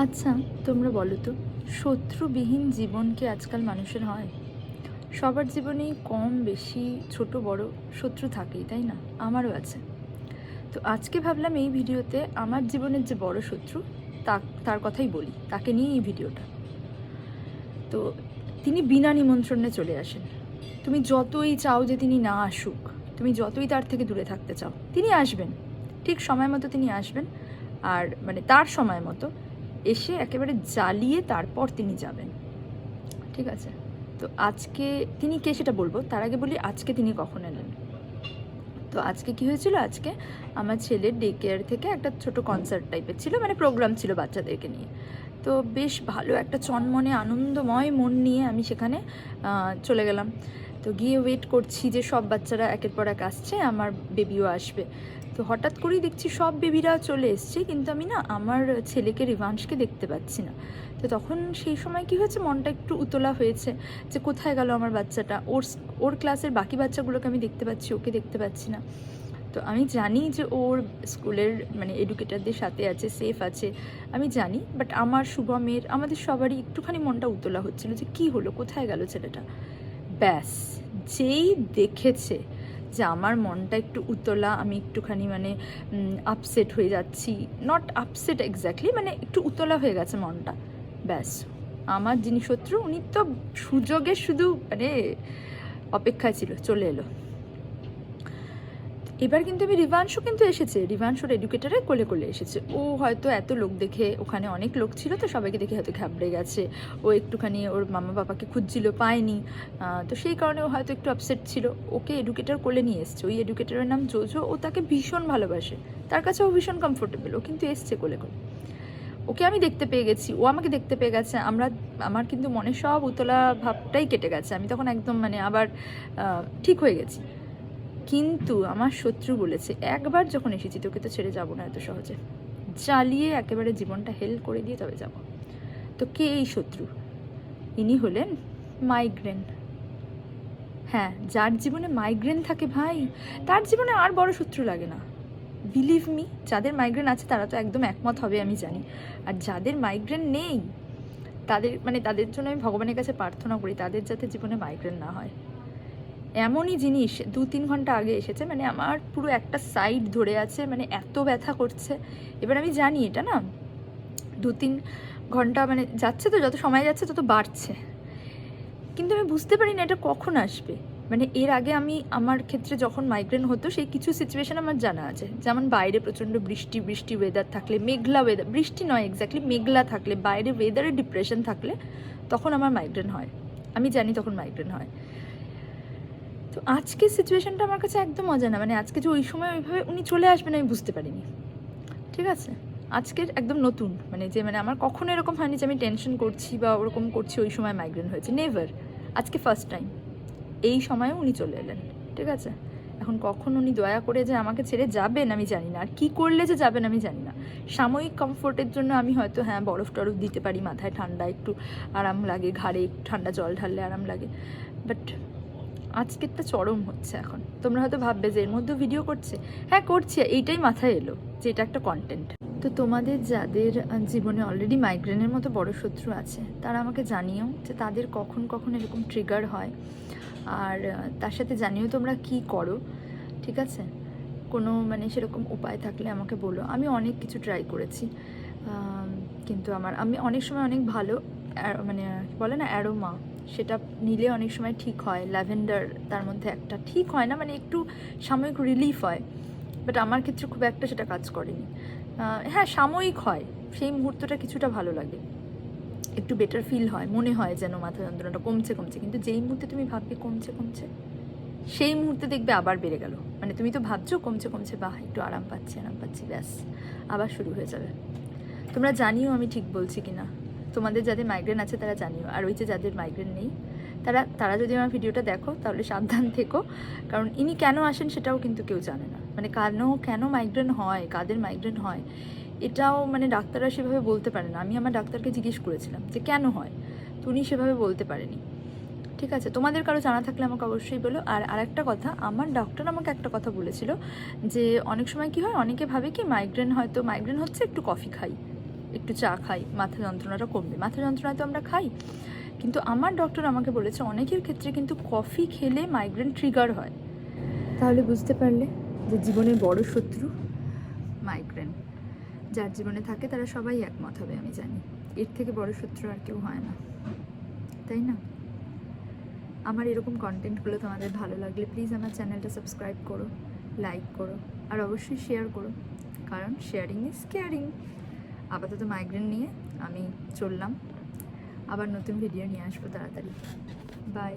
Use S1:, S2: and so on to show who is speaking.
S1: আচ্ছা, তোমরা বলো তো, শত্রুবিহীন জীবন কি আজকাল মানুষের হয়? সবার জীবনেই কম বেশি ছোট বড় শত্রু থাকেই, তাই না? আমারও আছে। তো আজকে ভাবলাম এই ভিডিওতে আমার জীবনের যে বড় শত্রু তার কথাই বলি, তাকে নিয়ে এই ভিডিওটা। তো তিনি বিনা নিমন্ত্রণে চলে আসেন। তুমি যতই চাও যে তিনি না আসুক, তুমি যতই তার থেকে দূরে থাকতে চাও, তিনি আসবেন। ঠিক সময় মতো তিনি আসবেন। আর মানে তার সময় মতো এসে একেবারে জ্বালিয়ে তারপর তিনি যাবেন। ঠিক আছে? তো আজকে তিনি কে সেটা বলবো, তার আগে বলি আজকে তিনি কখন এলেন। তো আজকে কি হয়েছিল, আজকে আমার ছেলের ডে কেয়ার থেকে একটা ছোট কনসার্ট টাইপের ছিল, মানে প্রোগ্রাম ছিল বাচ্চাদেরকে নিয়ে। তো বেশ ভালো একটা চনমনে আনন্দময় মন নিয়ে আমি সেখানে চলে গেলাম। তো গিয়ে ওয়েট করছি যে সব বাচ্চারা একের পর এক আসছে, আমার বেবিও আসবে। তো হঠাৎ করেই দেখছি সব বেবিরা চলে এসছে, কিন্তু আমি না আমার ছেলেকে রিভাংশকে দেখতে পাচ্ছি না। তো তখন সেই সময় কি হয়েছে, মনটা একটু উতলা হয়েছে যে কোথায় গেল আমার বাচ্চাটা। ওর ক্লাসের বাকি বাচ্চাগুলোকে আমি দেখতে পাচ্ছি, ওকে দেখতে পাচ্ছি না। তো আমি জানি যে ওর স্কুলের মানে এডুকেটরদের সাথে আছে, সেফ আছে, আমি জানি। বাট আমার শুভমের, আমাদের সবারই একটুখানি মনটা উতলা হচ্ছিল যে কী হলো, কোথায় গেল ছেলেটা। ব্যাস, যেই দেখেছে যে আমার মনটা একটু উতলা, আমি একটুখানি মানে আপসেট হয়ে যাচ্ছি, নট আপসেট এক্স্যাক্টলি, মানে একটু উতলা হয়ে গেছে মনটা, ব্যাস আমার যিনি শত্রু উনি তো সুযোগের শুধু মানে অপেক্ষায় ছিল, চলে এলো। এবার কিন্তু রিভাংশু কিন্তু এসেছে, রিভাংশুর এডুকেটারে কোলে কোলে এসেছে। ও হয়তো এত লোক দেখে, ওখানে অনেক লোক ছিল তো সবাইকে দেখে হয়তো ঘাবড়ে গেছে। ও একটুখানি ওর মামা বাবাকে খুঁজছিল, পায়নি। তো সেই কারণে ও হয়তো একটু আপসেট ছিল। ওকে এডুকেটার কোলে নিয়ে এসছে, ওই এডুকেটারের নাম জোজো। ও তাকে ভীষণ ভালোবাসে, তার কাছে ও ভীষণ কমফোর্টেবল। ও কিন্তু এসছে কোলে কোলে, ওকে আমি দেখতে পেয়ে গেছি, ও আমাকে দেখতে পেয়ে গেছে। আমার কিন্তু মনে সব উতলা ভাবটাই কেটে গেছে, আমি তখন একদম মানে আবার ঠিক হয়ে গেছি। কিন্তু আমার শত্রু বলেছে, একবার যখন এসেছি তোকে তো ছেড়ে যাবো না এত সহজে, জ্বালিয়ে একেবারে জীবনটা হেল করে দিয়ে তবে যাব। তো কে এই শত্রু? ইনি হলেন মাইগ্রেন। হ্যাঁ, যার জীবনে মাইগ্রেন থাকে ভাই, তার জীবনে আর বড় শত্রু লাগে না। বিলিভ মি, যাদের মাইগ্রেন আছে তারা তো একদম একমত হবে আমি জানি। আর যাদের মাইগ্রেন নেই তাদের জন্য আমি ভগবানের কাছে প্রার্থনা করি তাদের যাতে জীবনে মাইগ্রেন না হয়। এমনই জিনিস 2-3 ঘন্টা আগে এসেছে, মানে আমার পুরো একটা সাইড ধরে আছে, মানে এত ব্যথা করছে। এবার আমি জানি এটা না 2-3 ঘন্টা মানে যাচ্ছে, তো যত সময় যাচ্ছে তত বাড়ছে, কিন্তু আমি বুঝতে পারি না এটা কখন আসবে। মানে এর আগে আমার ক্ষেত্রে যখন মাইগ্রেন হতো সেই কিছু সিচুয়েশন আমার জানা আছে, যেমন বাইরে প্রচণ্ড বৃষ্টি ওয়েদার থাকলে, মেঘলা ওয়েদার, বৃষ্টি নয় এক্স্যাক্টলি, মেঘলা থাকলে, বাইরে ওয়েদারে ডিপ্রেশন থাকলে তখন আমার মাইগ্রেন হয়। আমি জানি তখন মাইগ্রেন হয়। তো আজকের সিচুয়েশনটা আমার কাছে একদম অজানা, মানে আজকে যে ওই সময় ওইভাবে উনি চলে আসবেন আমি বুঝতে পারিনি। ঠিক আছে, আজকের একদম নতুন, মানে আমার কখনো এরকম হয়নি যে আমি টেনশন করছি বা ওরকম করছি ওই সময় মাইগ্রেন হয়েছে, নেভার। আজকে ফার্স্ট টাইম এই সময়ে উনি চলে এলেন। ঠিক আছে, এখন কখন উনি দয়া করে যে আমাকে ছেড়ে যাবেন আমি জানি না, আর কী করলে যে যাবেন আমি জানি না। সাময়িক কমফোর্টের জন্য আমি হয়তো হ্যাঁ বরফ টরফ দিতে পারি, মাথায় ঠান্ডা একটু আরাম লাগে, ঘাড়ে একটু ঠান্ডা জল ঢাললে আরাম লাগে, বাট আজকেরটা চরম হচ্ছে। এখন তোমরা হয়তো ভাববে যে এর মধ্যে ভিডিও করছে, হ্যাঁ করছি, এইটাই মাথায় এলো যে এটা একটা কন্টেন্ট। তো তোমাদের যাদের জীবনে অলরেডি মাইগ্রেনের মতো বড় শত্রু আছে তারা আমাকে জানিও যে তাদের কখন কখন এরকম ট্রিগার হয়, আর তার সাথে জানিও তোমরা কি করো। ঠিক আছে, কোনো মানে সেরকম উপায় থাকলে আমাকে বলো। আমি অনেক কিছু ট্রাই করেছি, কিন্তু আমি অনেক সময় অনেক ভালো মানে বলে না অ্যারোমা, সেটা নিলে অনেক সময় ঠিক হয়। ল্যাভেন্ডার তার মধ্যে একটা ঠিক হয় না, মানে একটু সাময়িক রিলিফ হয়, বাট আমার ক্ষেত্রে খুব একটা সেটা কাজ করেনি। হ্যাঁ সাময়িক হয়, সেই মুহূর্তটা কিছুটা ভালো লাগে, একটু বেটার ফিল হয়, মনে হয় যেন মাথা যন্ত্রণাটা কমছে, কিন্তু যেই মুহূর্তে তুমি ভাববে কমছে সেই মুহূর্তে দেখবে আবার বেড়ে গেল। মানে তুমি তো ভাবছো কমছে, বাহ একটু আরাম পাচ্ছি, ব্যাস আবার শুরু হয়ে যাবে। তোমরা জানিও আমি ঠিক বলছি কি না, তোমাদের যাদের মাইগ্রেন আছে তারা জানিও, আর ওই যে যাদের মাইগ্রেন নেই তারা যদি আমার ভিডিওটা দেখো তাহলে সাবধান থেকো, কারণ ইনি কেন আসেন সেটাও কিন্তু কেউ জানে না। মানে কেন মাইগ্রেন হয়, কাদের মাইগ্রেন হয়, এটাও মানে ডাক্তাররা সেভাবে বলতে পারে না। আমি আমার ডাক্তারকে জিজ্ঞেস করেছিলাম যে কেন হয়, তো উনি সেভাবে বলতে পারেনি। ঠিক আছে, তোমাদের কারো জানা থাকলে আমাকে অবশ্যই বলো। আর আরেকটা কথা, আমার ডক্টর আমাকে একটা কথা বলেছিল যে অনেক সময় কি হয়, অনেকে ভাবে কি মাইগ্রেন হচ্ছে একটু কফি খাই, একটু চা খাই, মাথা যন্ত্রণাটা কমবে। মাথা যন্ত্রণা তো আমরা খাই, কিন্তু আমার ডক্টর আমাকে বলেছে অনেকের ক্ষেত্রে কিন্তু কফি খেলে মাইগ্রেন ট্রিগার হয়। তাহলে বুঝতে পারলে যে জীবনের বড় শত্রু মাইগ্রেন। যার জীবনে থাকে তারা সবাই একমত হবে, আমি জানি। এর থেকে বড় শত্রু আর কেউ হয় না, তাই না? আমার এরকম কন্টেন্টগুলো তোমাদের ভালো লাগলে প্লিজ আমার চ্যানেলটা সাবস্ক্রাইব করো, লাইক করো, আর অবশ্যই শেয়ার করো, কারণ শেয়ারিং ইজ কেয়ারিং। আপাতত মাইগ্রেন নিয়ে আমি চললাম, আবার নতুন ভিডিও নিয়ে আসবো তাড়াতাড়ি। বাই।